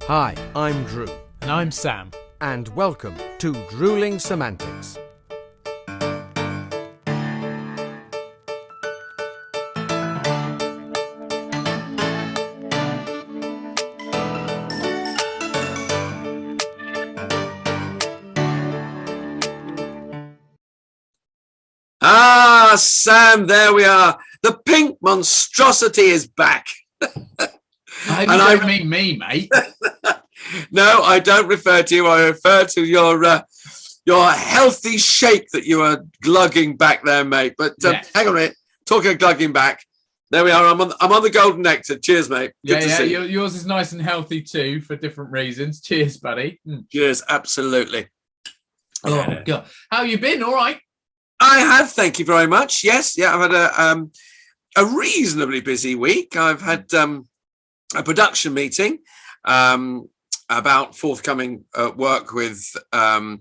Hi, I'm Drew. And I'm Sam. And welcome to Drewling Samantics. Ah, Sam, there we are. The pink monstrosity is back. I don't mean me, mate. No, I don't refer to you. I refer to your healthy shake that you are glugging back there, mate. But Yes. Hang on a minute. Talking of glugging back, there we are. I'm on the golden nectar. Cheers, mate. Good to see you. Yours is nice and healthy too, for different reasons. Cheers, buddy. Cheers, absolutely. Oh God, how you been? All right. I have, thank you very much. Yes, yeah, I've had a reasonably busy week. I've had a production meeting about forthcoming work with a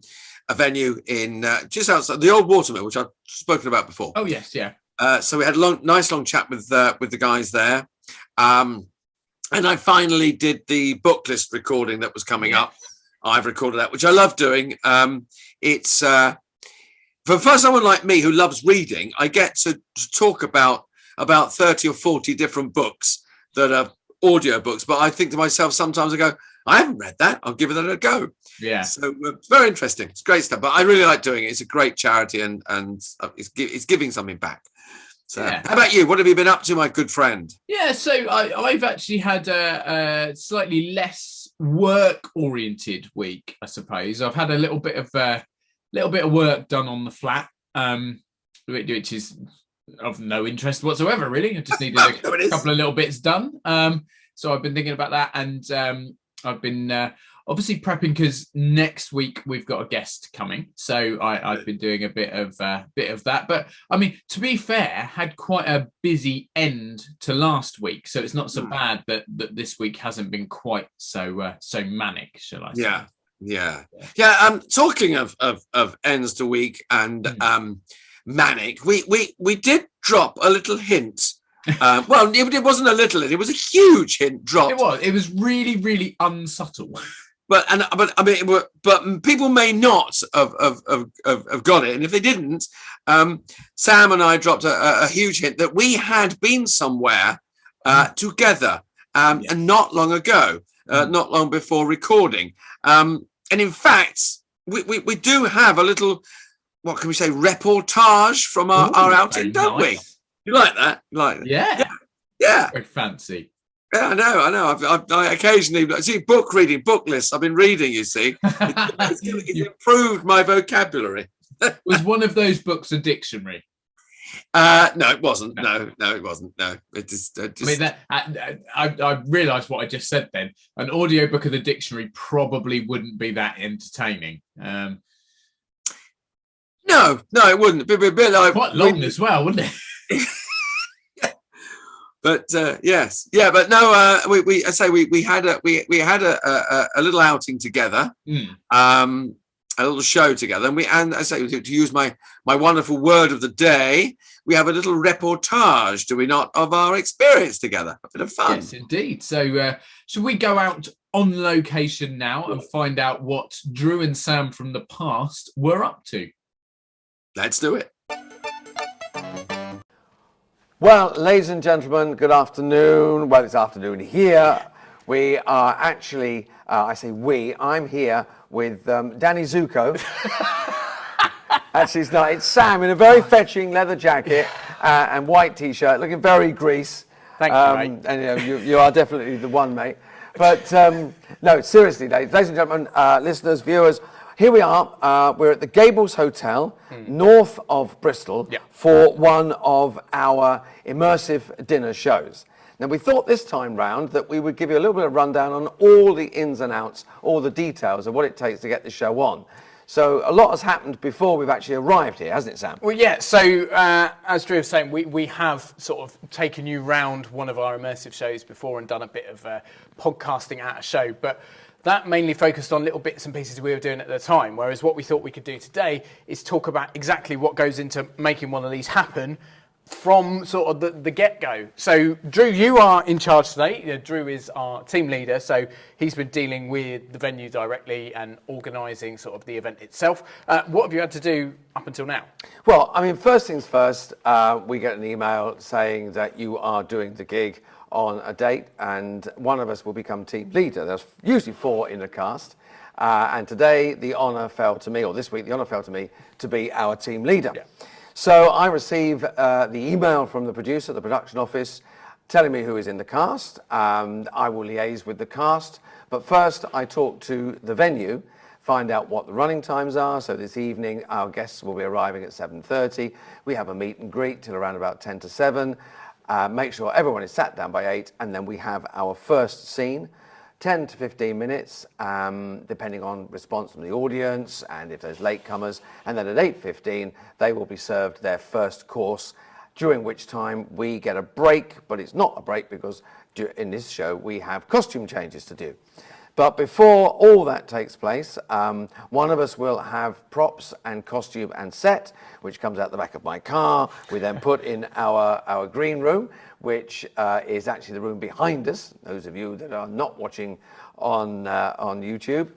venue in just outside the old Watermill, which I've spoken about before. Oh yes, yeah. So we had a nice long chat with the guys there, and I finally did the book list recording that was coming up. I've recorded that, which I love doing. It's for someone like me who loves reading, I get to talk about 30 or 40 different books that are audio books. But I think to myself, sometimes I go, I haven't read that. I'll give that a go. Yeah. So it's very interesting. It's great stuff. But I really like doing it. It's a great charity and it's giving something back. So How about you? What have you been up to, my good friend? Yeah, so I've actually had a slightly less work-oriented week, I suppose. I've had a little bit of work done on the flat, which is of no interest whatsoever, really. I just needed a couple of little bits done. So I've been thinking about that, and I've been obviously prepping because next week we've got a guest coming. So I've been doing a bit of that. But I mean, to be fair, had quite a busy end to last week, so it's not so bad that this week hasn't been quite so manic, shall I say? Yeah. Talking of ends to week and manic, we did drop a little hint. Well, it wasn't a little hint; it was a huge hint dropped. It was really, really unsubtle. But people may not have got it, and if they didn't, Sam and I dropped a huge hint that we had been somewhere together, and not long ago, not long before recording. And in fact, we do have a little, what can we say, reportage from our outing, don't we? You like that? You like that? Yeah. Very fancy. Yeah, I know. I occasionally see book lists. I've been reading. You see, it's improved my vocabulary. Was one of those books a dictionary? No, it wasn't. No, it wasn't. No, it just. I mean, I realised what I just said. Then an audiobook of the dictionary probably wouldn't be that entertaining. No, it wouldn't. It'd be a bit like quite long as well, wouldn't it? But yes, yeah, but no. We had a little outing together, a little show together, and I say, to use my wonderful word of the day, we have a little reportage, do we not, of our experience together? A bit of fun. Yes, indeed. So should we go out on location now and find out what Drew and Sam from the past were up to? Let's do it. Well, ladies and gentlemen, good afternoon. Well, it's afternoon here. We are actually, I'm here with Danny Zuko. Actually, it's not. It's Sam in a very fetching leather jacket and white T-shirt, looking very Grease. Thank you, mate. And you are definitely the one, mate. But no, seriously, ladies and gentlemen, listeners, viewers, here we are. We're at the Gables Hotel, north of Bristol, for one of our immersive dinner shows. Now, we thought this time round that we would give you a little bit of rundown on all the ins and outs, all the details of what it takes to get the show on. So a lot has happened before we've actually arrived here, hasn't it, Sam? Well, yeah. So as Drew was saying, we have sort of taken you round one of our immersive shows before and done a bit of podcasting at a show, but that mainly focused on little bits and pieces we were doing at the time, whereas what we thought we could do today is talk about exactly what goes into making one of these happen from sort of the get-go. So, Drew, you are in charge today. Drew is our team leader, so he's been dealing with the venue directly and organising sort of the event itself. What have you had to do up until now? Well, I mean, first things first, we get an email saying that you are doing the gig on a date, and one of us will become team leader. There's usually 4 in the cast. And today, the honour fell to me, or this week, the honour fell to me to be our team leader. Yeah. So I receive the email from the producer, the production office, telling me who is in the cast. I will liaise with the cast. But first, I talk to the venue, find out what the running times are. So this evening, our guests will be arriving at 7:30. We have a meet and greet till around about 10 to 7. Make sure everyone is sat down by 8. And then we have our first scene. 10 to 15 minutes, depending on response from the audience and if there's latecomers. And then at 8:15, they will be served their first course, during which time we get a break, but it's not a break because in this show we have costume changes to do. But before all that takes place, one of us will have props and costume and set, which comes out the back of my car. We then put in our green room, which is actually the room behind us. Those of you that are not watching on YouTube,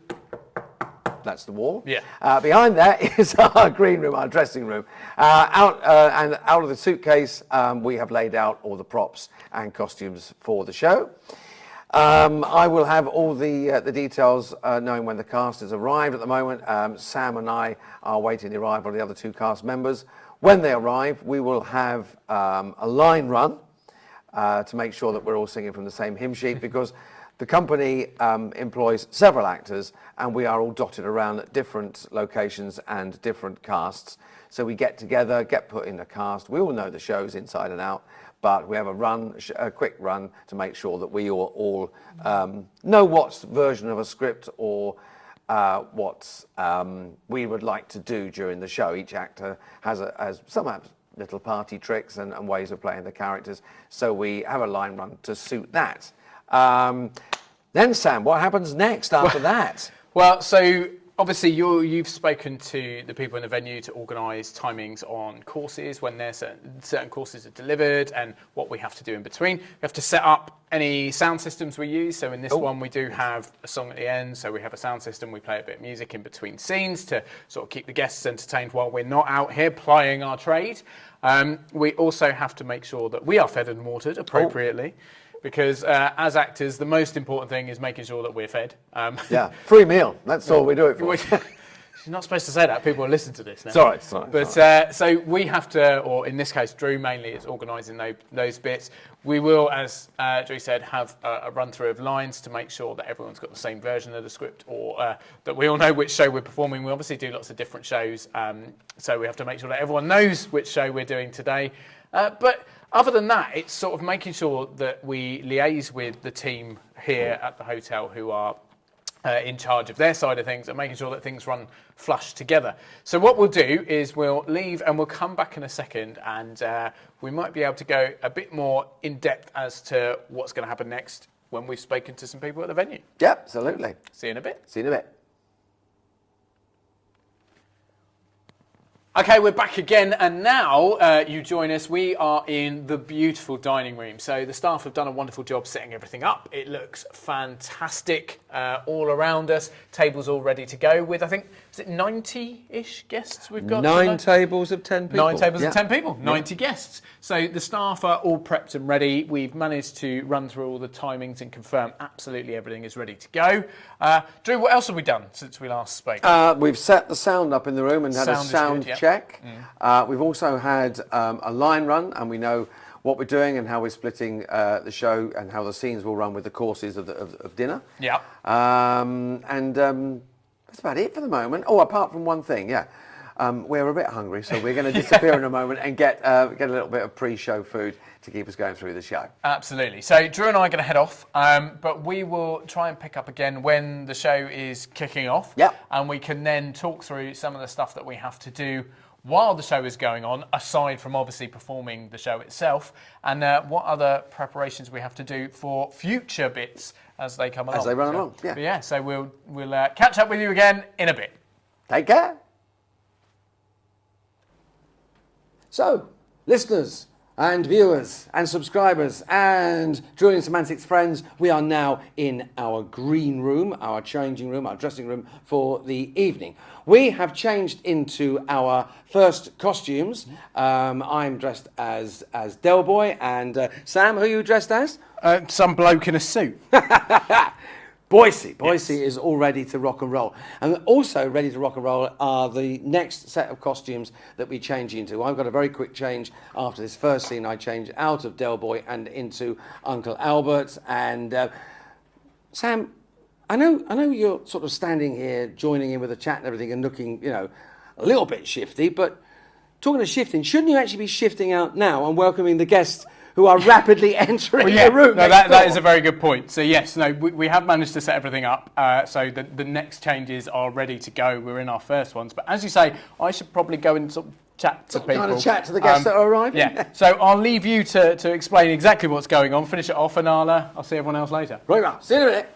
that's the wall. Yeah. Behind that is our green room, our dressing room. Out of the suitcase, we have laid out all the props and costumes for the show. I will have all the details knowing when the cast has arrived. At the moment, Sam and I are waiting the arrival of the other 2 cast members. When they arrive, we will have a line run to make sure that we're all singing from the same hymn sheet, because the company employs several actors and we are all dotted around at different locations and different casts. So we get together, get put in a cast. We all know the shows inside and out, but we have a quick run to make sure that we all know what version of a script or what we would like to do during the show. Each actor has some little party tricks and ways of playing the characters, so we have a line run to suit that. Then Sam, what happens next after that? Well, so obviously you've spoken to the people in the venue to organise timings on courses, when certain courses are delivered, and what we have to do in between. We have to set up any sound systems we use. So in this one, we do have a song at the end. So we have a sound system. We play a bit of music in between scenes to sort of keep the guests entertained while we're not out here plying our trade. We also have to make sure that we are fed and watered appropriately. Because as actors, the most important thing is making sure that we're fed. Yeah, free meal. That's all we do it for. You're not supposed to say that. People will listen to this now. Sorry. But so we have to, or in this case, Drew mainly is organising those bits. We will, as Drew said, have a run through of lines to make sure that everyone's got the same version of the script, or that we all know which show we're performing. We obviously do lots of different shows, so we have to make sure that everyone knows which show we're doing today. But other than that, it's sort of making sure that we liaise with the team here at the hotel who are in charge of their side of things and making sure that things run flush together. So what we'll do is we'll leave and we'll come back in a second, and we might be able to go a bit more in depth as to what's going to happen next when we've spoken to some people at the venue. Yeah, absolutely. See you in a bit. See you in a bit. Okay, we're back again, and now you join us. We are in the beautiful dining room. So the staff have done a wonderful job setting everything up. It looks fantastic all around us. Tables all ready to go with, I think, is it 90-ish guests we've got? 9 tables of 10 people. 9 tables of 10 people, 90 guests. So the staff are all prepped and ready. We've managed to run through all the timings and confirm absolutely everything is ready to go. Drew, what else have we done since we last spoke? We've set the sound up in the room and had a sound check. We've also had a line run, and we know what we're doing and how we're splitting the show and how the scenes will run with the courses of dinner. Yeah. That's about it for the moment. Oh, apart from one thing, we're a bit hungry, so we're going to disappear in a moment and get a little bit of pre-show food to keep us going through the show. Absolutely. So Drew and I are going to head off, but we will try and pick up again when the show is kicking off. Yeah. And we can then talk through some of the stuff that we have to do while the show is going on, aside from obviously performing the show itself, and what other preparations we have to do for future bits as they come along. As they run along, yeah. Yeah, so we'll catch up with you again in a bit. Take care. So, listeners, And viewers and subscribers and Drewling Samantics friends, we are now in our green room, our changing room, our dressing room for the evening. We have changed into our first costumes. I'm dressed as Del Boy, and Sam, who are you dressed as? Some bloke in a suit. Boise is all ready to rock and roll. And also ready to rock and roll are the next set of costumes that we change into. I've got a very quick change after this first scene. I change out of Del Boy and into Uncle Albert. And Sam, I know you're sort of standing here joining in with the chat and everything and looking, a little bit shifty, but talking of shifting, shouldn't you actually be shifting out now and welcoming the guests who are rapidly entering the room? No, that is a very good point. So yes, we have managed to set everything up. So the next changes are ready to go. We're in our first ones. But as you say, I should probably go and sort of chat to people. Kind of chat to the guests that are arriving. Yeah. So I'll leave you to explain exactly what's going on, finish it off, and I'll see everyone else later. Right, well, see you in a minute.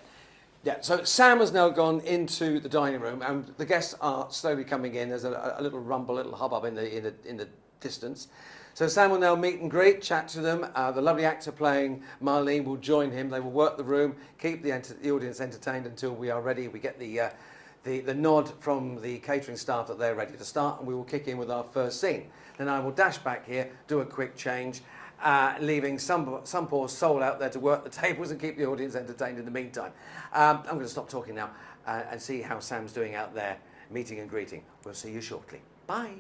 Yeah, so Sam has now gone into the dining room, and the guests are slowly coming in. There's a little rumble, a little hubbub in the distance. So Sam will now meet and greet, chat to them. The lovely actor playing Marlene will join him. They will work the room, keep the audience entertained until we are ready. We get the nod from the catering staff that they're ready to start, and we will kick in with our first scene. Then I will dash back here, do a quick change, leaving some poor soul out there to work the tables and keep the audience entertained in the meantime. I'm going to stop talking now and see how Sam's doing out there, meeting and greeting. We'll see you shortly. Bye.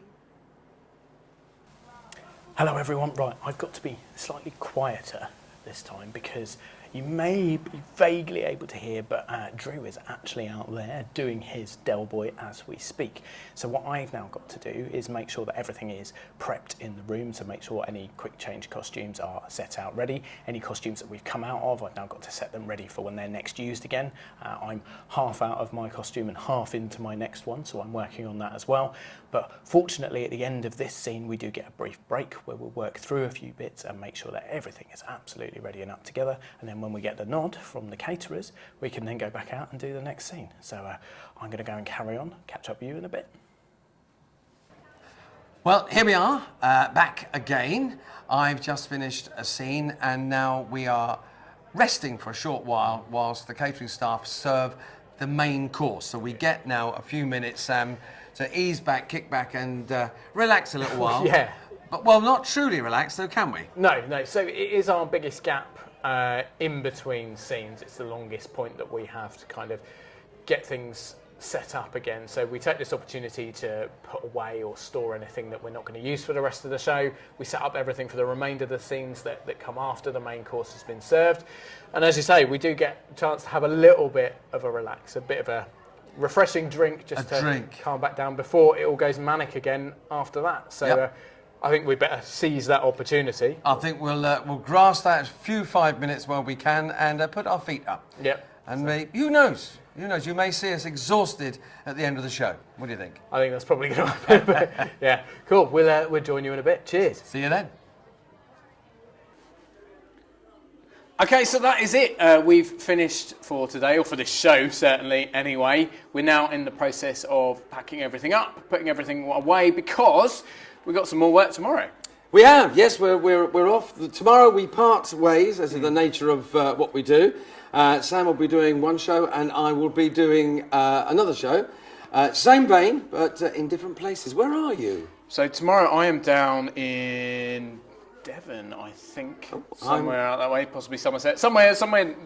Hello everyone. Right, I've got to be slightly quieter this time because you may be vaguely able to hear, but Drew is actually out there doing his Del Boy as we speak. So what I've now got to do is make sure that everything is prepped in the room, so make sure any quick change costumes are set out ready. Any costumes that we've come out of, I've now got to set them ready for when they're next used again. I'm half out of my costume and half into my next one, so I'm working on that as well. But fortunately, at the end of this scene, we do get a brief break where we'll work through a few bits and make sure that everything is absolutely ready and up together. And then when we get the nod from the caterers, we can then go back out and do the next scene. So I'm going to go and carry on, catch up with you in a bit. Well, here we are, back again. I've just finished a scene and now we are resting for a short while whilst the catering staff serve the main course. So we get now a few minutes, Sam, to ease back, kick back and relax a little while. Yeah. But, well, not truly relax though, can we? No. So it is our biggest gap in between scenes. It's the longest point that we have to kind of get things set up again. So we take this opportunity to put away or store anything that we're not going to use for the rest of the show. We set up everything for the remainder of the scenes that come after the main course has been served. And as you say, we do get a chance to have a little bit of a relax, a bit of a refreshing drink just to calm back down before it all goes manic again after that. So I think we better seize that opportunity. I think we'll grasp that few 5 minutes while we can and put our feet up. Yep. And who knows, you may see us exhausted at the end of the show. What do you think? I think that's probably going to happen. Yeah, cool. We'll join you in a bit. Cheers. See you then. Okay, so that is it. We've finished for today, or for this show certainly anyway. We're now in the process of packing everything up, putting everything away because we've got some more work tomorrow. We have, yes, we're off. Tomorrow we part ways, as is the nature of what we do. Sam will be doing one show and I will be doing another show. Same vein, but in different places. Where are you? So tomorrow I am down in Devon, I think. Somewhere out that way, possibly Somerset. Somewhere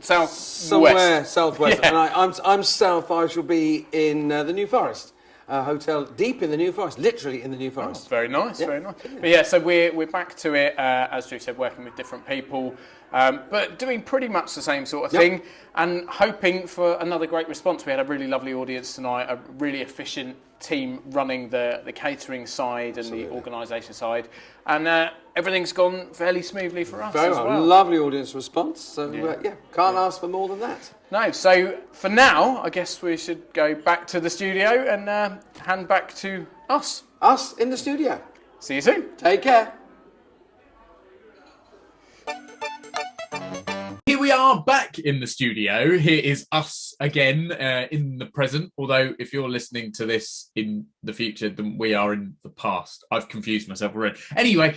south southwest. Yeah. And I'm south. I shall be in the New Forest. Hotel deep in the New Forest, literally in the New Forest. Oh, very nice, very nice. But yeah, so we're back to it, as Drew said, working with different people, but doing pretty much the same sort of thing and hoping for another great response. We had a really lovely audience tonight, a really efficient team running the catering side and the organisation side, and everything's gone fairly smoothly for us as well. Lovely audience response, so can't ask for more than that. No, so for now, I guess we should go back to the studio and hand back to us. Us in the studio. See you soon. Take care. Here we are back in the studio. Here is us again in the present. Although if you're listening to this in the future, then we are in the past. I've confused myself already. Anyway,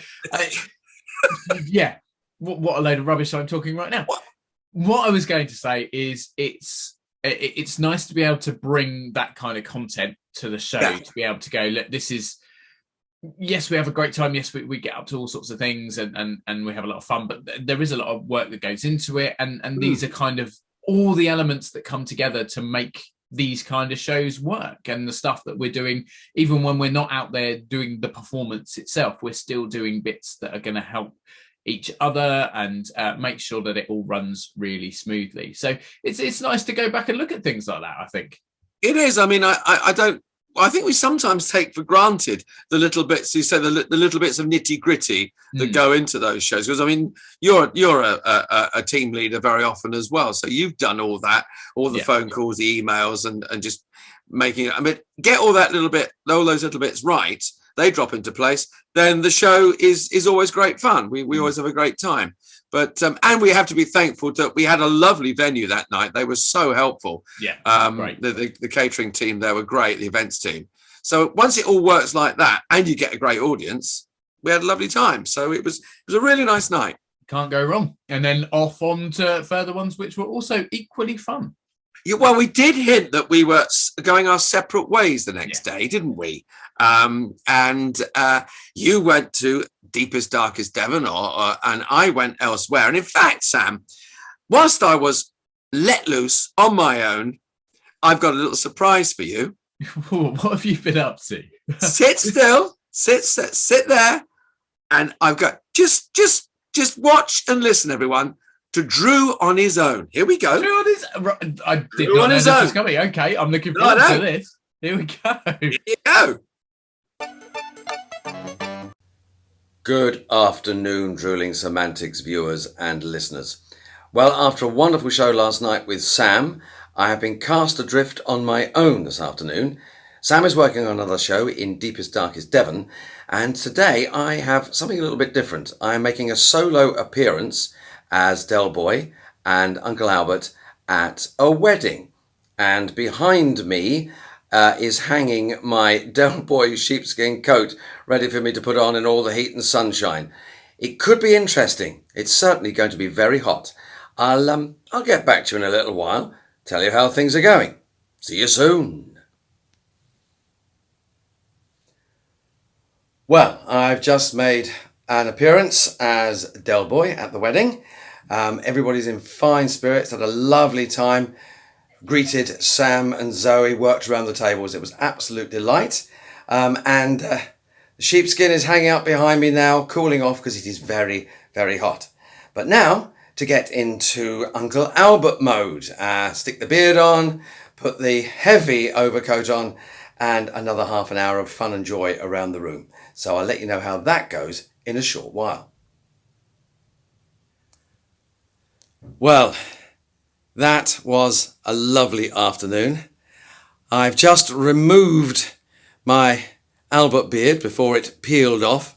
Yeah. What a load of rubbish I'm talking right now. What I was going to say is it's nice to be able to bring that kind of content to the show, to be able to go, look, this is, yes, we have a great time. Yes, we get up to all sorts of things and we have a lot of fun, but there is a lot of work that goes into it. And these are kind of all the elements that come together to make these kind of shows work. And the stuff that we're doing, even when we're not out there doing the performance itself, we're still doing bits that are going to help each other and make sure that it all runs really smoothly. So it's nice to go back and look at things like that, I think. It is. I mean, I think we sometimes take for granted the little bits. You say the little bits of nitty gritty that go into those shows. Because I mean, you're a team leader very often as well. So you've done all that, all the phone calls, the emails, and just making it. I mean, get all those little bits right. They drop into place. Then the show is always great fun. We always have a great time. But and we have to be thankful that we had a lovely venue that night. They were so helpful. Yeah, great. The catering team there were great. The events team. So once it all works like that, and you get a great audience, we had a lovely time. So it was a really nice night. Can't go wrong. And then off on to further ones, which were also equally fun. Yeah, well, we did hint that we were going our separate ways the next day, didn't we? And you went to Deepest, Darkest Devon, and I went elsewhere. And in fact, Sam, whilst I was let loose on my own, I've got a little surprise for you. What have you been up to? Sit still, sit there, and I've got just watch and listen, everyone, to Drew on his own. Here we go. Drew on his I did not know this was coming. Okay, I'm looking forward to this. Here we go. Here you go. Good afternoon, Drewling Samantics viewers and listeners. Well, after a wonderful show last night with Sam, I have been cast adrift on my own this afternoon. Sam is working on another show in Deepest, Darkest Devon, and today I have something a little bit different. I am making a solo appearance as Del Boy and Uncle Albert at a wedding. And behind me is hanging my Del Boy sheepskin coat ready for me to put on in all the heat and sunshine. It could be interesting. It's certainly going to be very hot. I'll get back to you in a little while, tell you how things are going. See you soon. Well, I've just made an appearance as Del Boy at the wedding. Everybody's in fine spirits, had a lovely time, greeted Sam and Zoe, worked around the tables. It was absolute delight. And the sheepskin is hanging out behind me now, cooling off because it is very, very hot. But now to get into Uncle Albert mode. Stick the beard on, put the heavy overcoat on, and another half an hour of fun and joy around the room. So I'll let you know how that goes in a short while. Well, that was a lovely afternoon. I've just removed my Albert beard before it peeled off.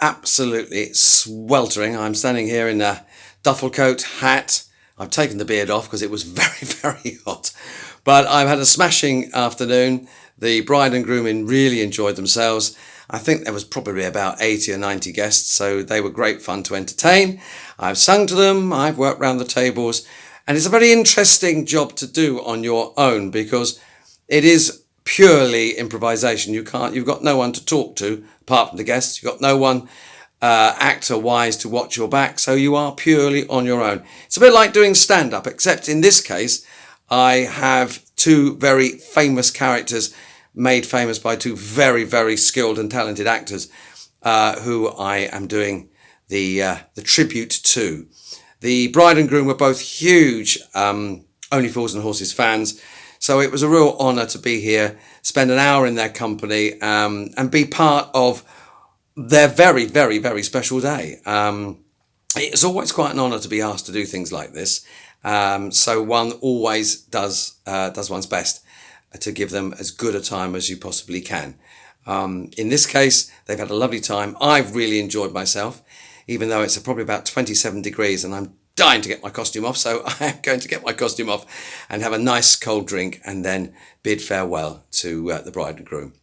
Absolutely sweltering. I'm standing here in a duffel coat, hat. I've taken the beard off because it was very, very hot. But I've had a smashing afternoon. The bride and groom really enjoyed themselves. I think there was probably about 80 or 90 guests, so they were great fun to entertain. I've sung to them, I've worked round the tables, and it's a very interesting job to do on your own because it is purely improvisation. You've got no one to talk to apart from the guests. You've got no one actor-wise to watch your back, so you are purely on your own. It's a bit like doing stand-up, except in this case, I have two very famous characters made famous by two very, very skilled and talented actors who I am doing the tribute to. The bride and groom were both huge Only Fools and Horses fans, so it was a real honour to be here, spend an hour in their company and be part of their very, very, very special day. It's always quite an honour to be asked to do things like this, so one always does one's best to give them as good a time as you possibly can. In this case, they've had a lovely time. I've really enjoyed myself, even though it's probably about 27 degrees and I'm dying to get my costume off. So I am going to get my costume off and have a nice cold drink and then bid farewell to the bride and groom.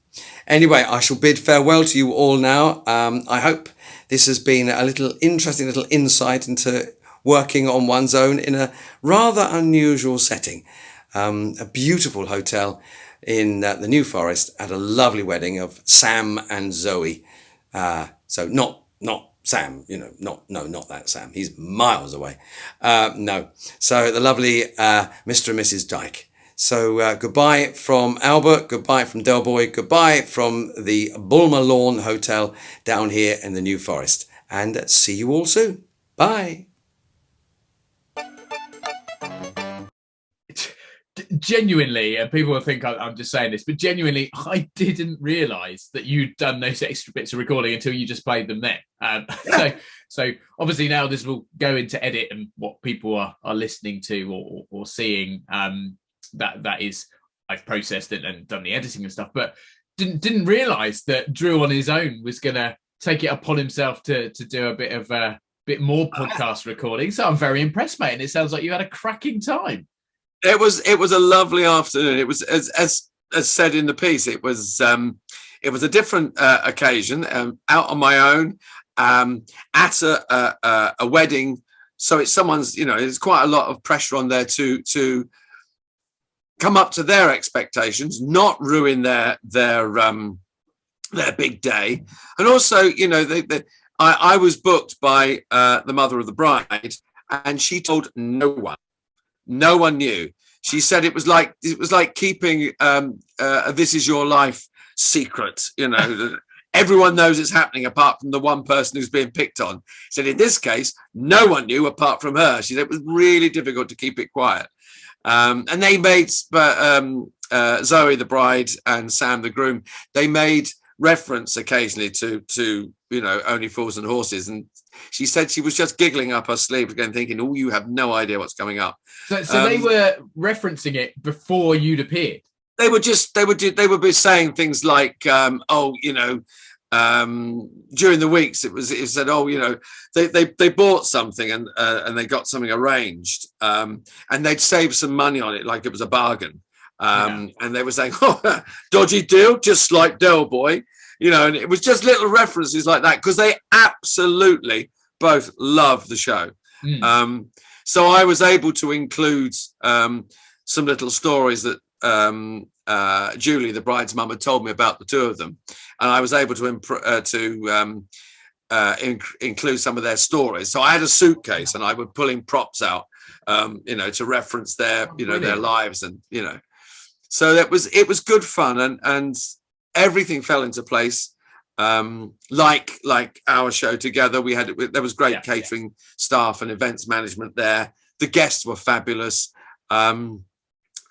Anyway, I shall bid farewell to you all now. I hope this has been a little interesting little insight into working on one's own in a rather unusual setting. A beautiful hotel in the New Forest at a lovely wedding of Sam and Zoe. So not Sam, not that Sam. He's miles away. No. So the lovely Mr. and Mrs. Dyke. So goodbye from Albert, goodbye from Del Boy, goodbye from the Bulmer Lawn Hotel down here in the New Forest. And see you all soon. Bye. Genuinely, and people will think I'm just saying this, but genuinely, I didn't realise that you'd done those extra bits of recording until you just played them then. So obviously now this will go into edit, and what people are listening to or seeing, that is, I've processed it and done the editing and stuff, but didn't realise that Drew on his own was going to take it upon himself to do a bit more podcast recording. So I'm very impressed, mate, and it sounds like you had a cracking time. It was a lovely afternoon. It was as said in the piece. It was a different occasion, out on my own, at a wedding. So it's someone's. There's quite a lot of pressure on there to come up to their expectations, not ruin their big day, and also I was booked by the mother of the bride, and she told no one. No one knew. She said it was like keeping This Is Your Life secret. Everyone knows it's happening apart from the one person who's being picked on. Said in this case, no one knew apart from her. She said it was really difficult to keep it quiet. And they made Zoe the bride and Sam the groom. They made reference occasionally to Only Fools and Horses, and she said she was just giggling up her sleeve again, thinking, "Oh, you have no idea what's coming up." So they were referencing it before you'd appeared. They would be saying things like, during the weeks it said, they bought something and they got something arranged, and they'd save some money on it, like it was a bargain. And they were saying, "Oh, dodgy deal, just like Del Boy," and it was just little references like that because they absolutely both love the show. So I was able to include some little stories that Julie, the bride's mum, had told me about the two of them, and I was able to include some of their stories. So I had a suitcase, and I would pull in props out, to reference their lives, and So it was good fun, and everything fell into place. Like our show together, there was great catering staff and events management there. The guests were fabulous, and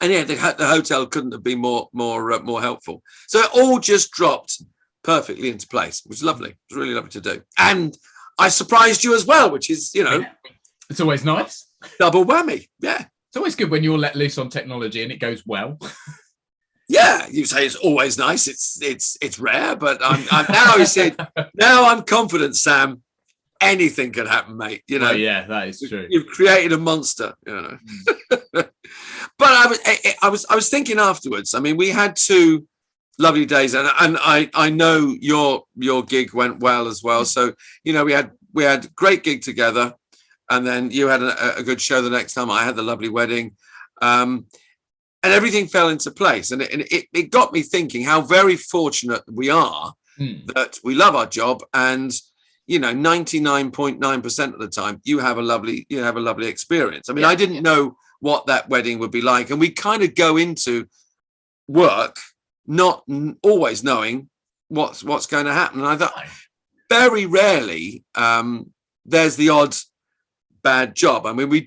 the hotel couldn't have been more helpful. So it all just dropped perfectly into place. It was lovely. It was really lovely to do, and I surprised you as well, which is it's always nice. Double whammy, yeah. It's always good when you're let loose on technology and it goes well. Yeah, you say it's always nice. It's rare, but I'm now. You said now I'm confident, Sam. Anything can happen, mate. Well, yeah, that is true. You've created a monster, But I was thinking afterwards. I mean, we had 2 lovely days, and I know your gig went well as well. So we had a great gig together. And then you had a good show the next time. I had the lovely wedding, and everything fell into place. And it got me thinking how very fortunate we are that we love our job, and 99.9% of the time you have a lovely experience. I mean, I didn't know what that wedding would be like, and we kind of go into work not always knowing what's going to happen. And I thought very rarely there's the odd bad job. I mean, we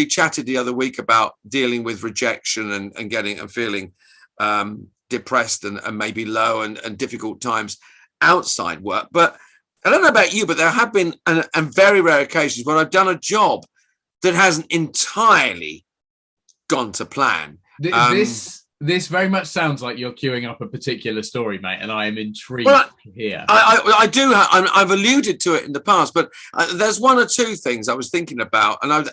chatted the other week about dealing with rejection and feeling depressed and maybe low and difficult times outside work. But I don't know about you, but there have been and very rare occasions where I've done a job that hasn't entirely gone to plan. This very much sounds like you're queuing up a particular story, mate, and I am intrigued to hear. I do. I've alluded to it in the past, but there's one or two things I was thinking about, and I was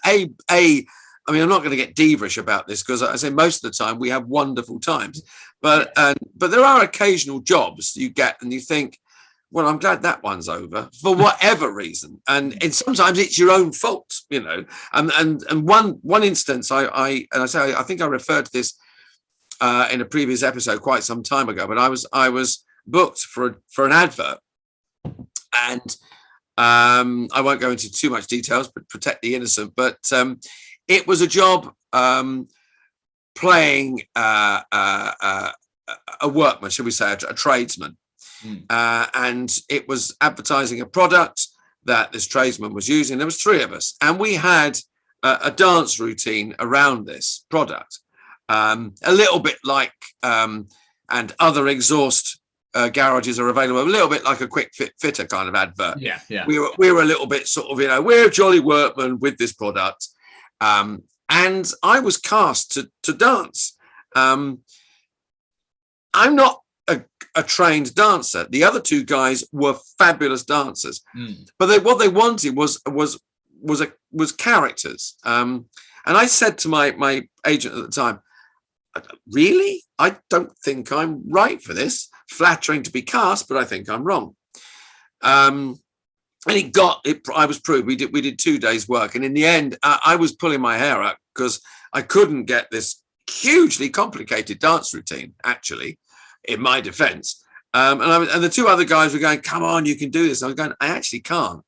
I mean, I'm not going to get divish about this because I say most of the time we have wonderful times, but there are occasional jobs you get and you think, well, I'm glad that one's over for whatever reason, and sometimes it's your own fault, you know. And one instance, I think I referred to this in a previous episode quite some time ago, but I was booked for an advert, and I won't go into too much details, but protect the innocent. But it was a job playing a workman, shall we say, a tradesman. And it was advertising a product that this tradesman was using. There was 3 of us, and we had a dance routine around this product, a little bit like, and other exhaust garages are available, a little bit like a quick fitter kind of advert. Yeah. We were a little bit sort of, you know, we're a jolly workman with this product, and I was cast to dance. I'm not a trained dancer. The other 2 guys were fabulous dancers, but what they wanted was characters. And I said to my agent at the time, really, I don't think I'm right for this. Flattering to be cast, but I think I'm wrong. And it got it. I was proved. We did 2 days work, and in the end, I was pulling my hair out because I couldn't get this hugely complicated dance routine. Actually, in my defence, and the 2 other guys were going, "Come on, you can do this." I was going, "I actually can't."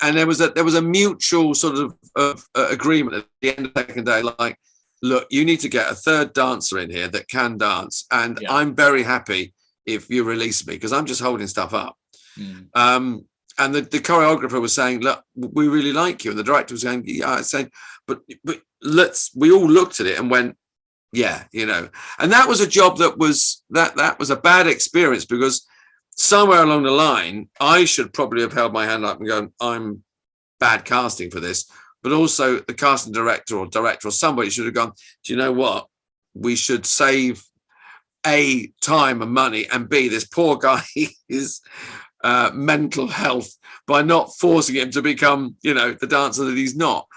And there was a mutual sort of agreement at the end of the second day, like, look, you need to get a 3rd dancer in here that can dance, and I'm very happy if you release me because I'm just holding stuff up. And the choreographer was saying, look, we really like you, and the director was going, yeah, saying, but we all looked at it and went, yeah, you know. And that was a job that was a bad experience because somewhere along the line I should probably have held my hand up and gone, I'm bad casting for this. But also the casting director or somebody should have gone, do you know what? We should save A, time and money, and B, this poor guy is mental health by not forcing him to become, you know, the dancer that he's not.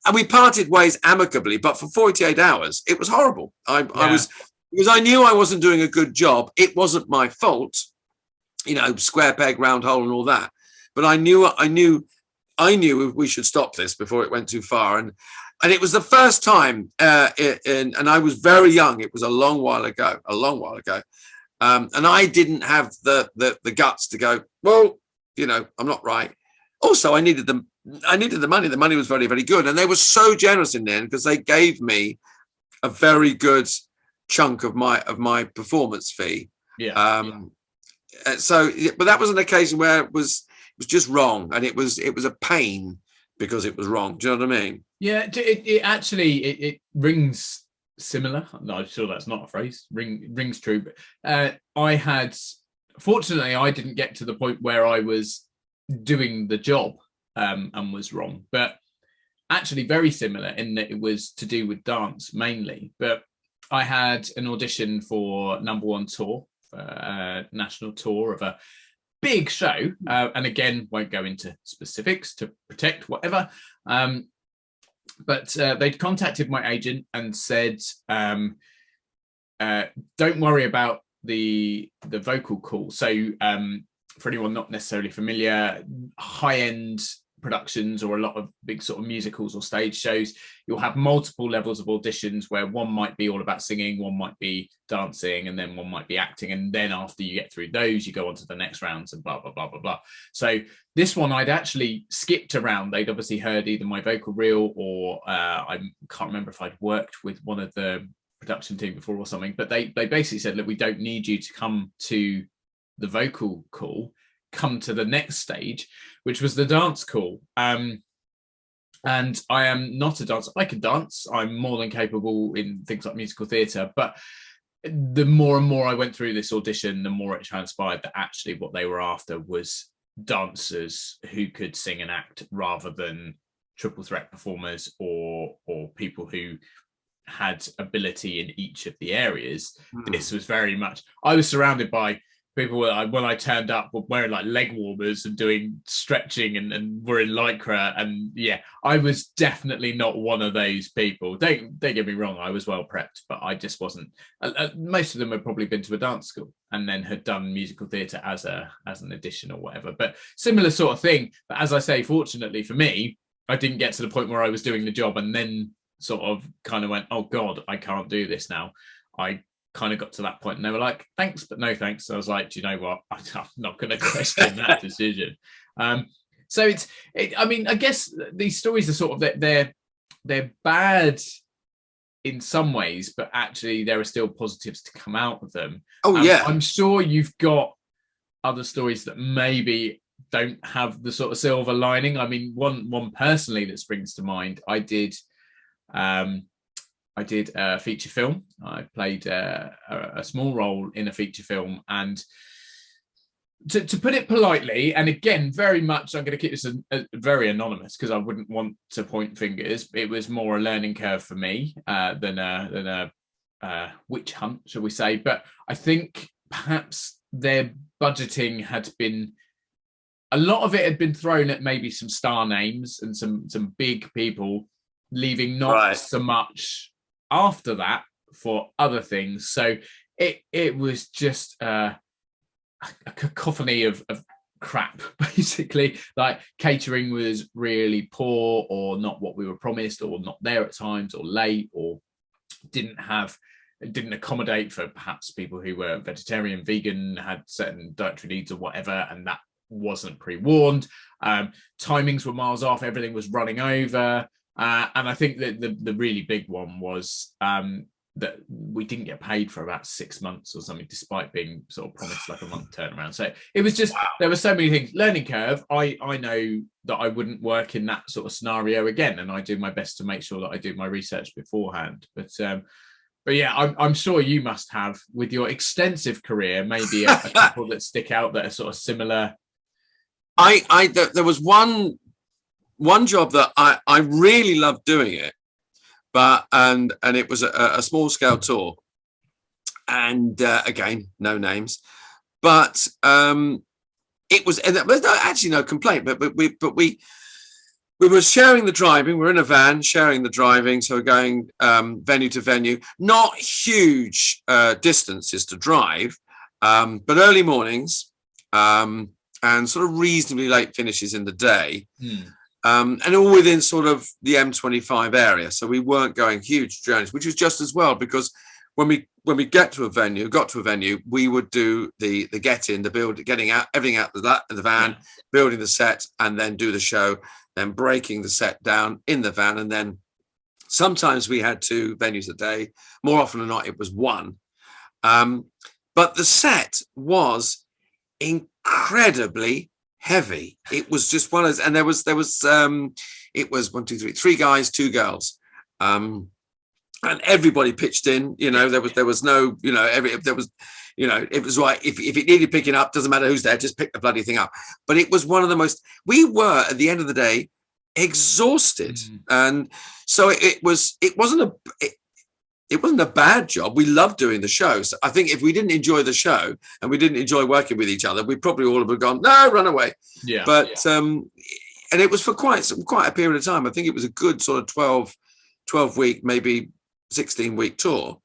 And we parted ways amicably, but for 48 hours, it was horrible. I was, because I knew I wasn't doing a good job. It wasn't my fault, you know, square peg, round hole and all that. But I knew we should stop this before it went too far. And it was the first time, and I was very young. It was a long while ago. And I didn't have the guts to go, well, you know, I'm not right. Also, I needed the money. The money was very, very good. And they were so generous in the end because they gave me a very good chunk of my performance fee. So, but that was an occasion where it was just wrong. And it was a pain because it was wrong. Do you know what I mean? Yeah, it actually rings similar. No, I'm sure that's not a phrase. Rings true. But fortunately, I didn't get to the point where I was doing the job and was wrong. But actually very similar in that it was to do with dance mainly. But I had an audition for number 1 tour, national tour of a big show. And again, won't go into specifics to protect whatever. But they'd contacted my agent and said, don't worry about the vocal call. So for anyone not necessarily familiar, high-end productions or a lot of big sort of musicals or stage shows, you'll have multiple levels of auditions where one might be all about singing, one might be dancing, and then one might be acting. And then after you get through those, you go on to the next rounds and blah, blah, blah, blah, blah. So this one, I'd actually skipped around. They'd obviously heard either my vocal reel or I can't remember if I'd worked with one of the production team before or something, but they basically said, look, we don't need you to come to the vocal call, come to the next stage, which was the dance call. And I am not a dancer. I can dance. I'm more than capable in things like musical theatre. But the more and more I went through this audition, the more it transpired that actually what they were after was dancers who could sing and act rather than triple threat performers or people who had ability in each of the areas. This was very much, I was surrounded by people were like, when I turned up, were wearing like leg warmers and doing stretching and were in lycra. And yeah, I was definitely not one of those people. Don't get me wrong, I was well prepped, but I just wasn't. Most of them had probably been to a dance school and then had done musical theatre as an addition or whatever. But similar sort of thing. But as I say, fortunately for me, I didn't get to the point where I was doing the job and then sort of kind of went, oh God, I can't do this now. I kind of got to that point and they were like, thanks, but no thanks. So I was like, do you know what? I'm not going to question that decision. So I mean, I guess these stories are sort of, they're bad in some ways, but actually there are still positives to come out of them. Oh, yeah. I'm sure you've got other stories that maybe don't have the sort of silver lining. I mean, one personally that springs to mind, I did a feature film. I played a small role in a feature film, and to put it politely, and again, very much, I'm going to keep this very anonymous because I wouldn't want to point fingers. It was more a learning curve for me than a witch hunt, shall we say? But I think perhaps their budgeting had been, a lot of it had been thrown at maybe some star names and some big people, leaving not so much after that for other things. So it was just a cacophony of crap, basically. Like catering was really poor, or not what we were promised, or not there at times, or late, or didn't accommodate for perhaps people who were vegetarian, vegan, had certain dietary needs or whatever, and that wasn't pre-warned. Timings were miles off, everything was running over. And I think that the really big one was that we didn't get paid for about 6 months or something, despite being sort of promised like a month turnaround. So it was just, there were so many things. Learning curve, I know that I wouldn't work in that sort of scenario again, and I do my best to make sure that I do my research beforehand. But yeah, I'm sure you must have, with your extensive career, maybe a couple that stick out that are sort of similar. There was one job that I really loved doing it, but and it was a small scale tour, and again, no names, but it was, and there was actually no complaint, but we were sharing the driving. We're in a van sharing the driving, so we're going venue to venue, not huge distances to drive, but early mornings and sort of reasonably late finishes in the day. And all within sort of the M25 area. So we weren't going huge journeys, which was just as well, because when we got to a venue, we would do the get in, the build, getting out everything out of the van, building the set, and then do the show, then breaking the set down in the van. And then sometimes we had 2 venues a day. More often than not, it was 1. But the set was incredibly heavy. It was just one of those, and there was it was 1, 2, 3, 3 guys, 2 girls, and everybody pitched in. You know, there was no, you know, it was right. If it needed picking up, doesn't matter who's there, just pick the bloody thing up. But it was one of the most, we were at the end of the day exhausted, and so it wasn't a bad job. We loved doing the show. So I think if we didn't enjoy the show and we didn't enjoy working with each other, we probably all have gone, no, run away. Yeah. But and it was for quite a period of time. I think it was a good sort of 12 week, maybe 16 week tour,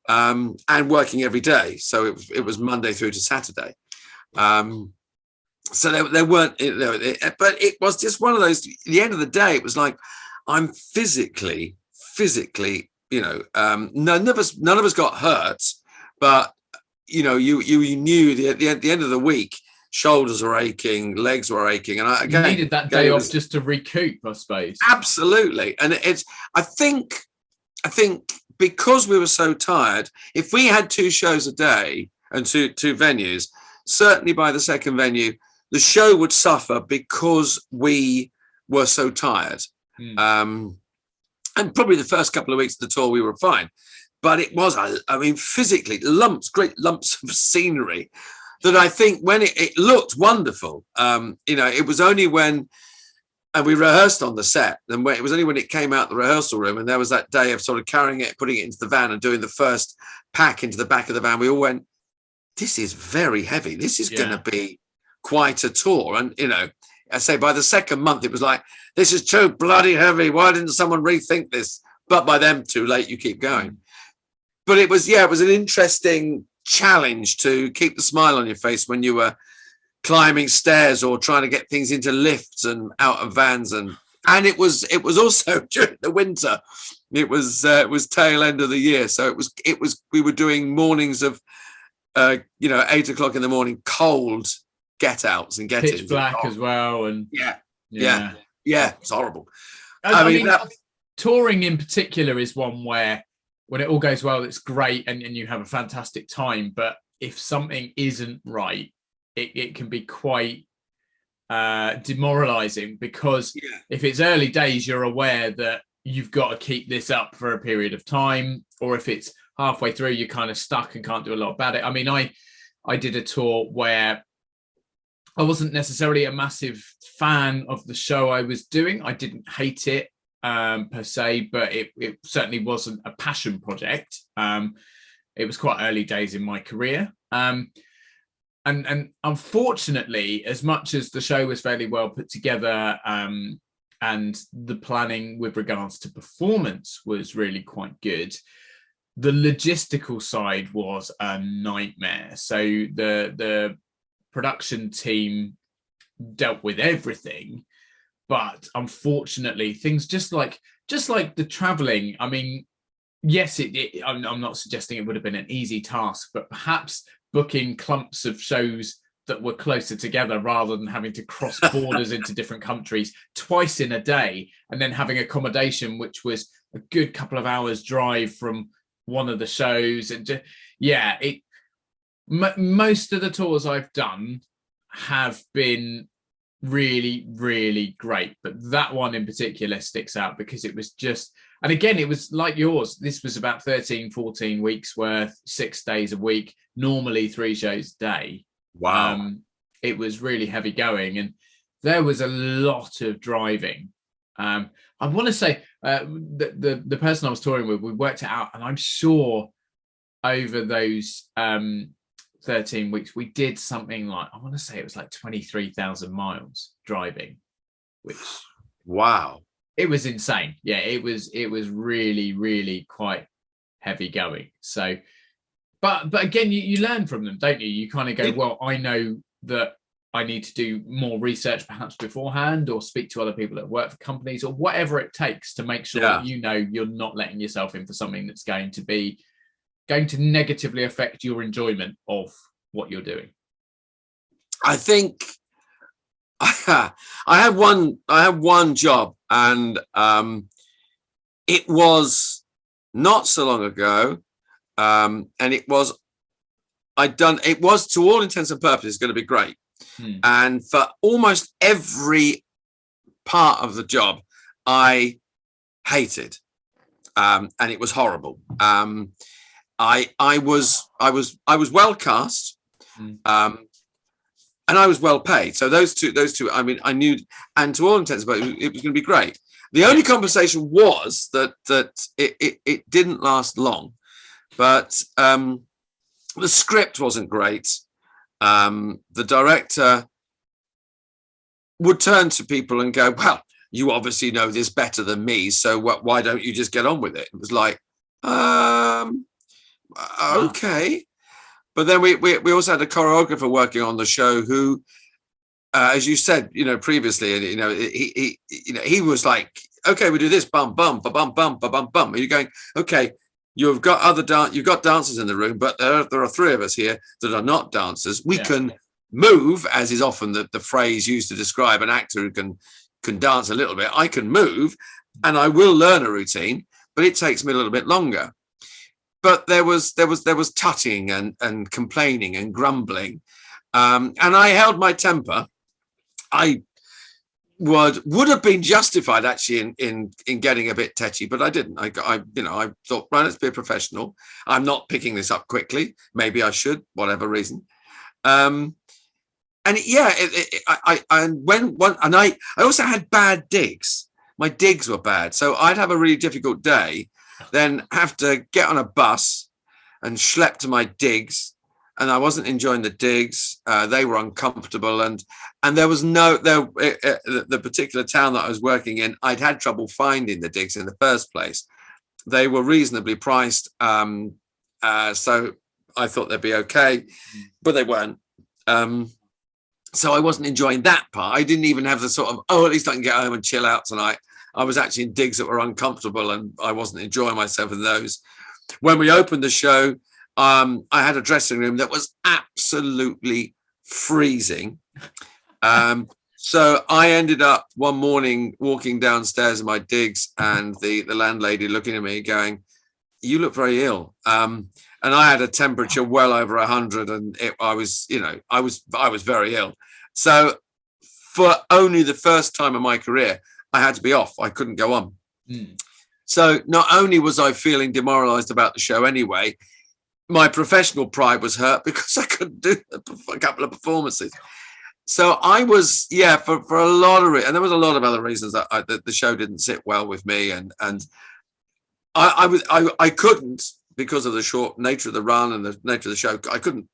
and working every day. So it was Monday through to Saturday. So there weren't, but it was just one of those. At the end of the day, it was like, I'm physically. You know, none of us got hurt, but you know, you knew at the end of the week, shoulders were aching, legs were aching, and I again, needed that day off just to recoup, I suppose. Absolutely, and I think because we were so tired, if we had 2 shows a day and two venues, certainly by the second venue, the show would suffer because we were so tired. And probably the first couple of weeks of the tour, we were fine. But it was, I mean, physically, great lumps of scenery that I think when it looked wonderful, you know, it was only when, and we rehearsed on the set, and it was only when it came out the rehearsal room and there was that day of sort of carrying it, putting it into the van and doing the first pack into the back of the van, we all went, this is very heavy. This is going to be quite a tour. And, you know, I say by the second month, it was like, this is too bloody heavy. Why didn't someone rethink this? But by then, too late, you keep going. But it was an interesting challenge to keep the smile on your face when you were climbing stairs or trying to get things into lifts and out of vans. And it was also during the winter. It was tail end of the year. So we were doing mornings of, 8 o'clock in the morning, cold get outs and get-ins. Pitch black as well. And yeah, it's horrible. I mean touring in particular is one where when it all goes well, it's great and you have a fantastic time. But if something isn't right, it can be quite demoralizing, because if it's early days, you're aware that you've got to keep this up for a period of time, or if it's halfway through, you're kind of stuck and can't do a lot about it. I mean, I did a tour where I wasn't necessarily a massive fan of the show I was doing. I didn't hate it per se, but it certainly wasn't a passion project. It was quite early days in my career. And unfortunately, as much as the show was fairly well put together, and the planning with regards to performance was really quite good, the logistical side was a nightmare. So the production team dealt with everything, but unfortunately, things just like the traveling. I mean, yes, I'm not suggesting it would have been an easy task, but perhaps booking clumps of shows that were closer together rather than having to cross borders into different countries twice in a day, and then having accommodation, which was a good couple of hours drive from one of the shows. And most of the tours I've done have been really, really great, but that one in particular sticks out because it was just, and again, it was like yours. This was about 13, 14 weeks worth, 6 days a week, normally 3 shows a day. Wow. It was really heavy going, and there was a lot of driving. I want to say the person I was touring with, we worked it out, and I'm sure over those 13 weeks, we did something like, I want to say it was like 23,000 miles driving, which, wow, it was insane. Yeah, it was really, really quite heavy going. So, but again, you learn from them, don't you? You kind of go, well, I know that I need to do more research perhaps beforehand, or speak to other people that work for companies, or whatever it takes to make sure that you know you're not letting yourself in for something that's going to negatively affect your enjoyment of what you're doing. I think I had one job, and it was not so long ago, and it was to all intents and purposes going to be great. And for almost every part of the job, I hated, and it was horrible. I was well cast, and I was well paid. So those two, I mean, I knew, and to all intents and purposes, it was going to be great. The only conversation was that it didn't last long, but the script wasn't great. The director would turn to people and go, well, you obviously know this better than me, so why don't you just get on with it? It was like, okay. But then we also had a choreographer working on the show who, as you said, previously, he was like, okay, we do this, bum, bum, ba bum, bum, ba bum, bum. And you're going, okay, you've got dancers in the room, but there are 3 of us here that are not dancers. We can move, as is often the phrase used to describe an actor who can dance a little bit. I can move, and I will learn a routine, but it takes me a little bit longer. But there was tutting and complaining and grumbling, and I held my temper. I would have been justified actually in getting a bit tetchy, but I didn't. I thought, right, let's be a professional. I'm not picking this up quickly. Maybe I should, whatever reason. I also had bad digs. My digs were bad, so I'd have a really difficult day, then have to get on a bus and schlep to my digs, and I wasn't enjoying the digs. They were uncomfortable, and there was the particular town that I was working in, I'd had trouble finding the digs in the first place. They were reasonably priced, so I thought they'd be okay, but they weren't. So I wasn't enjoying that part. I didn't even have the sort of, at least I can get home and chill out tonight. I was actually in digs that were uncomfortable, and I wasn't enjoying myself in those. When we opened the show, I had a dressing room that was absolutely freezing. So I ended up one morning walking downstairs in my digs, and the landlady looking at me going, "You look very ill." And I had a temperature well over 100, and I was very ill. So for only the first time in my career, I had to be off. I couldn't go on. So not only was I feeling demoralized about the show anyway, my professional pride was hurt because I couldn't do a couple of performances. So I was, for a lot of and there was a lot of other reasons that the show didn't sit well with me, and I couldn't, because of the short nature of the run and the nature of the show, I couldn't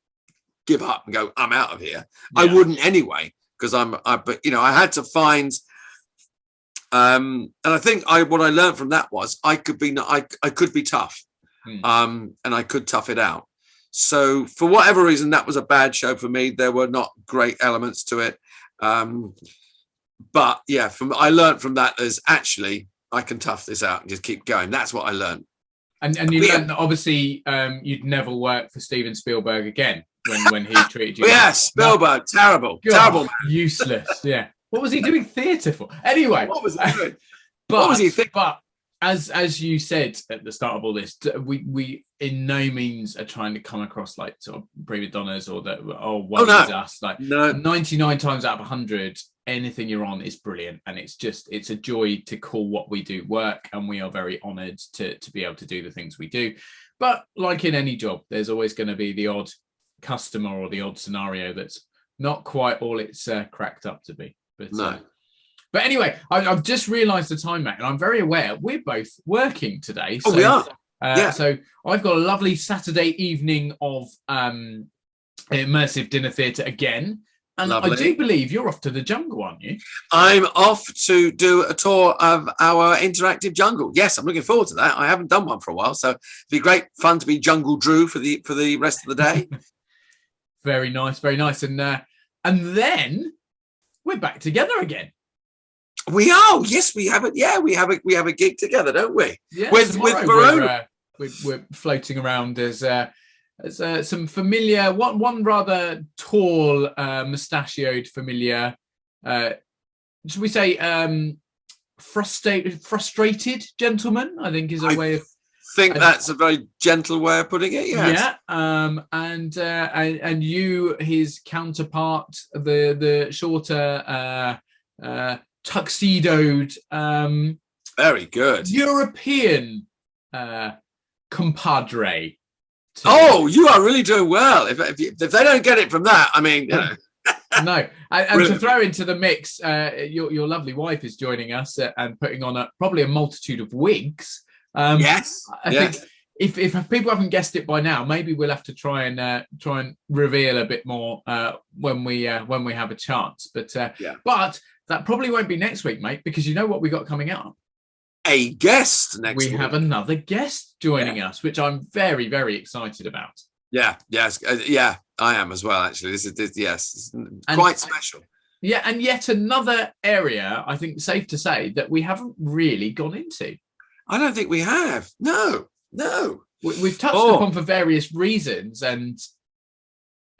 give up and go, I'm out of here. Yeah. I wouldn't anyway, because I had to find, and I think what I learned from that was I could be tough, and I could tough it out. So for whatever reason, that was a bad show for me. There were not great elements to it. But yeah, I learned from that is actually I can tough this out and just keep going. That's what I learned. And you learned that obviously you'd never work for Steven Spielberg again when he treated you. Yeah, Spielberg, terrible, terrible man. Useless. Yeah. What was he doing theatre for? Anyway, what was he doing? What was he thinking? But as you said at the start of all this, we in no means are trying to come across like sort of prima donnas or that us. Like 99 times out of 100, anything you're on is brilliant, and it's a joy to call what we do work, and we are very honoured to be able to do the things we do. But like in any job, there's always going to be the odd customer or the odd scenario that's not quite all it's cracked up to be. But no. But anyway, I've just realised the time, Matt, and I'm very aware we're both working today. So, we are. Yeah. So I've got a lovely Saturday evening of immersive dinner theatre again. And lovely. I do believe you're off to the jungle, aren't you? I'm off to do a tour of our interactive jungle. Yes, I'm looking forward to that. I haven't done one for a while, so it'd be great fun to be Jungle Drew for the rest of the day. Very nice, very nice. And then we're back together again. We are. Yes, we have it. Yeah, we have a gig together, don't we? Yeah, with Verona. We're floating around as some familiar, one rather tall, mustachioed familiar. Should we say frustrated gentleman? I think is a way of. Think that's a very gentle way of putting it. Yes. Yeah. And you, his counterpart, the shorter. Tuxedoed, very good European compadre. You are really doing well. If they don't get it from that, I mean, you know. No, and to throw into the mix, your lovely wife is joining us and putting on probably a multitude of wigs. Yes, I think if people haven't guessed it by now, maybe we'll have to try and reveal a bit more when we have a chance. But that probably won't be next week, mate, because you know what we got coming up? A guest next week. We have another guest joining us, which I'm very, very excited about. Yeah, yes, I am as well, actually. This is quite special. Yeah, and yet another area, I think safe to say, that we haven't really gone into. I don't think we have. No. We've touched upon for various reasons, and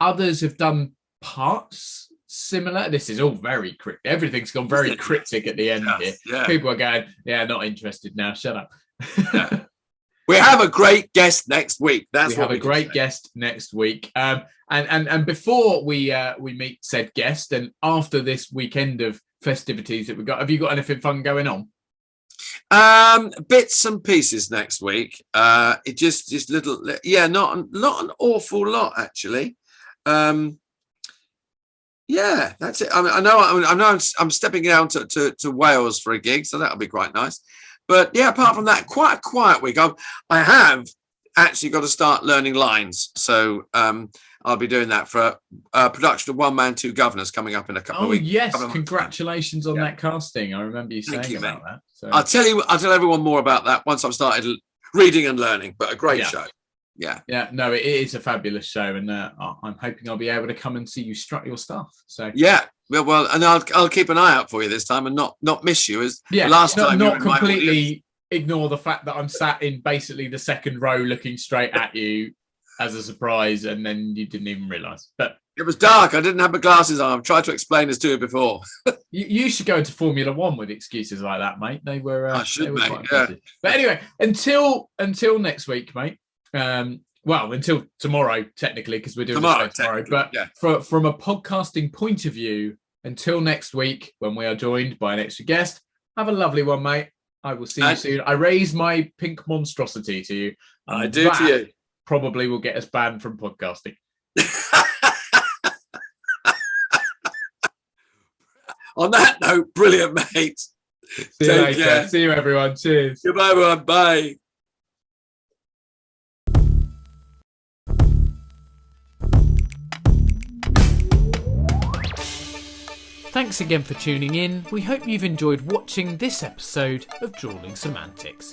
others have done parts similar. This is all very cryptic. Everything's gone very cryptic at the end here. Yeah. People are going, not interested now. Shut up. Yeah. We have a great guest next week. We have a great guest next week. And before we meet said guest, and after this weekend of festivities that we've got, have you got anything fun going on? Bits and pieces next week. It just little, not an awful lot actually. Yeah, that's it. I mean, I know I'm stepping down to Wales for a gig, so that'll be quite nice. But yeah, apart from that, quite a quiet week. I have actually got to start learning lines. So I'll be doing that for a production of One Man, Two Governors coming up in a couple of weeks. Oh yes, congratulations on that casting. I remember you saying about that. So. I'll tell everyone more about that once I've started reading and learning, but a great show. Yeah, no, it is a fabulous show, and I'm hoping I'll be able to come and see you strut your stuff. So well, and I'll keep an eye out for you this time and not miss you as the last time. Not completely ignore the fact that I'm sat in basically the second row, looking straight at you as a surprise, and then you didn't even realise. But it was dark. I didn't have my glasses on. I've tried to explain this to you before. you should go into Formula One with excuses like that, mate. They were. I should, mate. But anyway, until next week, mate. Well, until tomorrow, technically, because we're doing this tomorrow. But from a podcasting point of view, until next week, when we are joined by an extra guest, have a lovely one, mate. I will see you soon. I raise my pink monstrosity to you. I do to you. Probably will get us banned from podcasting. On that note, brilliant, mate. See you later. Care. See you, everyone. Cheers. Goodbye, everyone. Bye. Thanks again for tuning in. We hope you've enjoyed watching this episode of Drewling Samantics.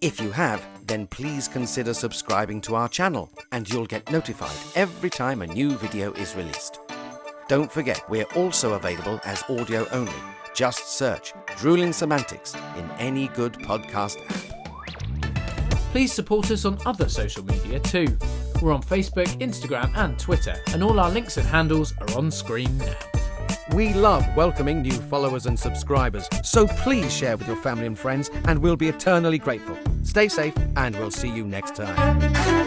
If you have, then please consider subscribing to our channel and you'll get notified every time a new video is released. Don't forget, we're also available as audio only. Just search Drewling Samantics in any good podcast app. Please support us on other social media too. We're on Facebook, Instagram and Twitter, and all our links and handles are on screen now. We love welcoming new followers and subscribers, so please share with your family and friends and we'll be eternally grateful. Stay safe and we'll see you next time.